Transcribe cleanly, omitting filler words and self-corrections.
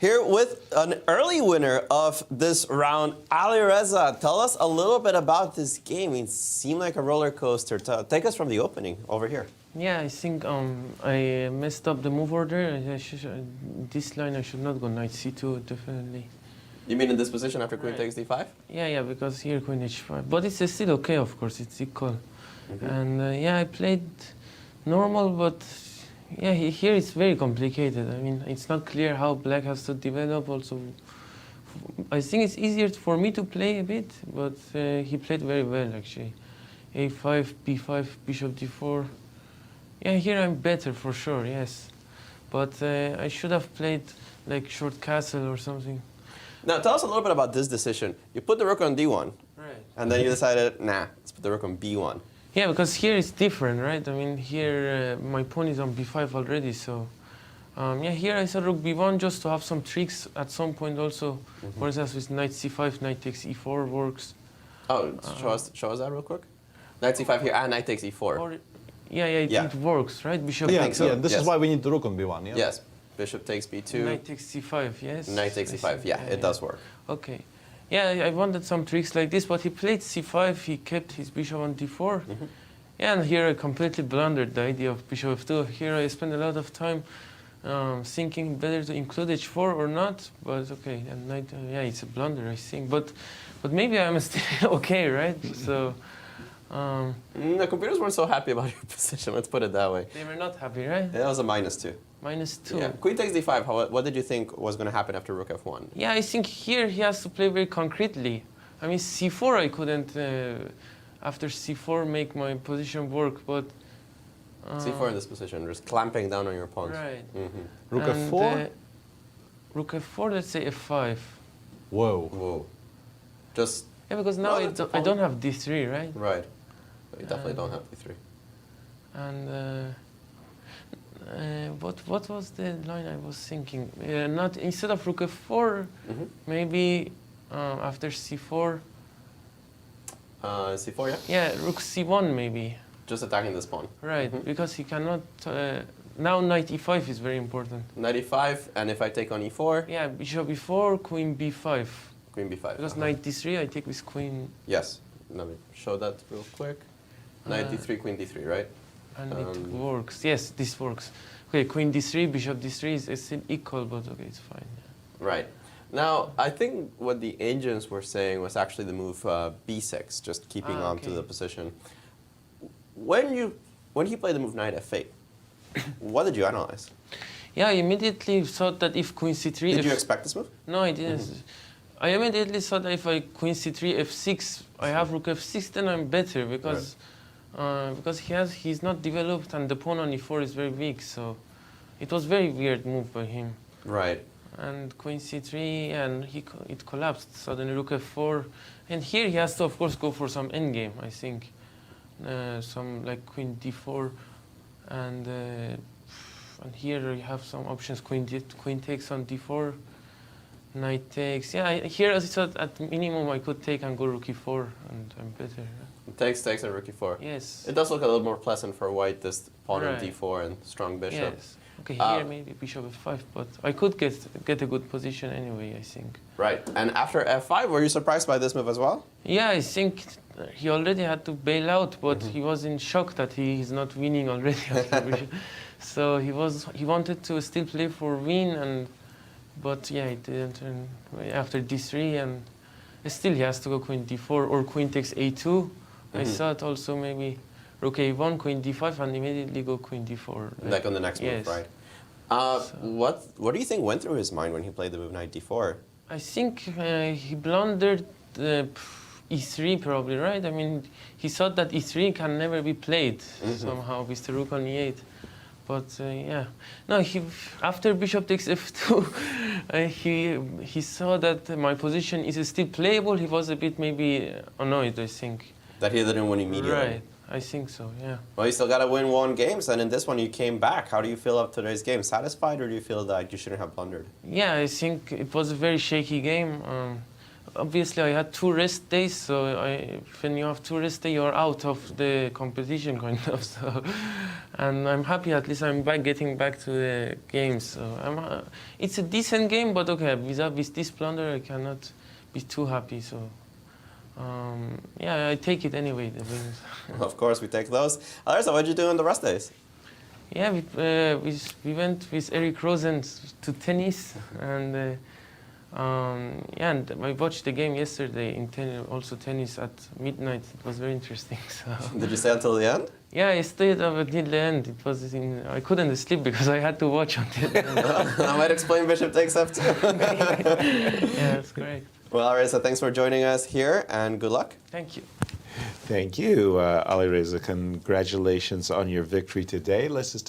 Here with an early winner of this round, Alireza. Tell us a little bit about this game. It seemed like a roller coaster. Take us from the opening over here. Yeah, I think I messed up the move order. This line I should not go knight c2, definitely. You mean in this position after queen takes d5? Yeah, because here queen h5. But it's still okay, of course, it's equal. And yeah, I played normal, but yeah, here it's very complicated. I mean, it's not clear how black has to develop also. I think it's easier for me to play a bit, but he played very well, actually. a5, b5, bishop d4. Yeah, here I'm better for sure, yes. But I should have played like short castle or something. Now, tell us a little bit about this decision. You put the rook on d1, right? And then you decided, nah, let's put the rook on b1. Yeah, because here it's different, right? I mean, here my pawn is on b5 already, so... yeah, here I said rook b1 just to have some tricks at some point also. For instance, with knight c5, knight takes e4 works. Oh, show us that real quick. Knight c5 here and knight takes e4. It works, right? Bishop this is why we need the rook on b1, yeah? Yes. Bishop takes b2. Knight takes c5, yes? Knight takes c5, yeah, it does work. Okay. Yeah, I wanted some tricks like this, but he played c5, he kept his bishop on d4. Yeah, and here I completely blundered the idea of bishop f2. Here I spent a lot of time thinking whether to include h4 or not, but okay, and knight, yeah, it's a blunder, I think. But maybe I'm still okay, right? So... the computers weren't so happy about your position, let's put it that way. They were not happy, right? That was a -2. -2. Yeah. Queen takes d5, what did you think was going to happen after rook f1? Yeah, I think here he has to play very concretely. I mean, c4 I couldn't, after c4, make my position work, but... c4 in this position, just clamping down on your pawns. Right. Rook f4? Rook f4, let's say f5. Whoa. Just... Yeah, because now I don't have d3, right? Right. You definitely don't have d3. And what was the line I was thinking? Not instead of rook f4, maybe after c4. c4, yeah? Yeah, rook c1 maybe. Just attacking this pawn. Right, because he cannot. Now knight e5 is very important. Knight e5, and if I take on e4? Yeah, bishop e4, queen b5. Queen b5. Because knight d3, I take with queen. Yes. Let me show that real quick. Knight d3, queen d3, right? And it works. Yes, this works. Okay, queen d3, bishop d3 is still equal, but okay, it's fine. Yeah. Right. Now, I think what the agents were saying was actually the move b6, just keeping on to the position. When he played the move knight f8, what did you analyze? Yeah, I immediately thought that if queen c3... Did you expect this move? No, I didn't. I immediately thought that if I queen c3, f6, I have rook f6, then I'm better because he's not developed and the pawn on e4 is very weak. So it was very weird move by him. Right. And queen c3, and it collapsed. Suddenly rook f4, and here he has to of course go for some endgame. I think some like queen d4, and here you have some options. Queen takes on d4. Knight takes. Yeah, here as I thought at minimum I could take and go rook e4 and I'm better. Takes and rook e4. Yes. It does look a little more pleasant for white, this pawn on Right. d4 and strong bishop. Yes. Okay, here maybe bishop f5, but I could get a good position anyway, I think. Right. And after f5, were you surprised by this move as well? Yeah, I think he already had to bail out, but he was in shock that he is not winning already after bishop. So he wanted to still play for win, but yeah, it didn't. And after d3, and still he has to go queen d4 or queen takes a2. I thought also maybe rook a1, queen d5, and immediately go queen d4. Like on the next move, right? What do you think went through his mind when he played the move knight d4? I think he blundered e3 probably, right? I mean, he thought that e3 can never be played somehow with the rook on e8. But yeah, no. After bishop takes f2, he saw that my position is still playable. He was a bit maybe annoyed, I think. That he didn't win immediately. Right, I think so. Yeah. Well, you still got to win one games, and in this one you came back. How do you feel up today's game? Satisfied, or do you feel that you shouldn't have blundered? Yeah, I think it was a very shaky game. obviously I had 2 rest days, so when you have 2 rest days, you're out of the competition kind of. So, and I'm happy at least I'm getting back to the games. So it's a decent game, but okay, with this blunder I cannot be too happy. So yeah, I take it anyway. The wins. Of course, we take those. Alireza, what did you do on the rest days? Yeah, we went with Eric Rosen to tennis, and yeah, and I watched the game yesterday in also tennis at midnight. It was very interesting. So. Did you stay until the end? Yeah, I stayed up until the end. It was I couldn't sleep because I had to watch until the end. That might explain Bishop takes up too. Yeah, that's correct. Well, Alireza, thanks for joining us here, and good luck. Thank you. Thank you, Alireza. Congratulations on your victory today. Let's just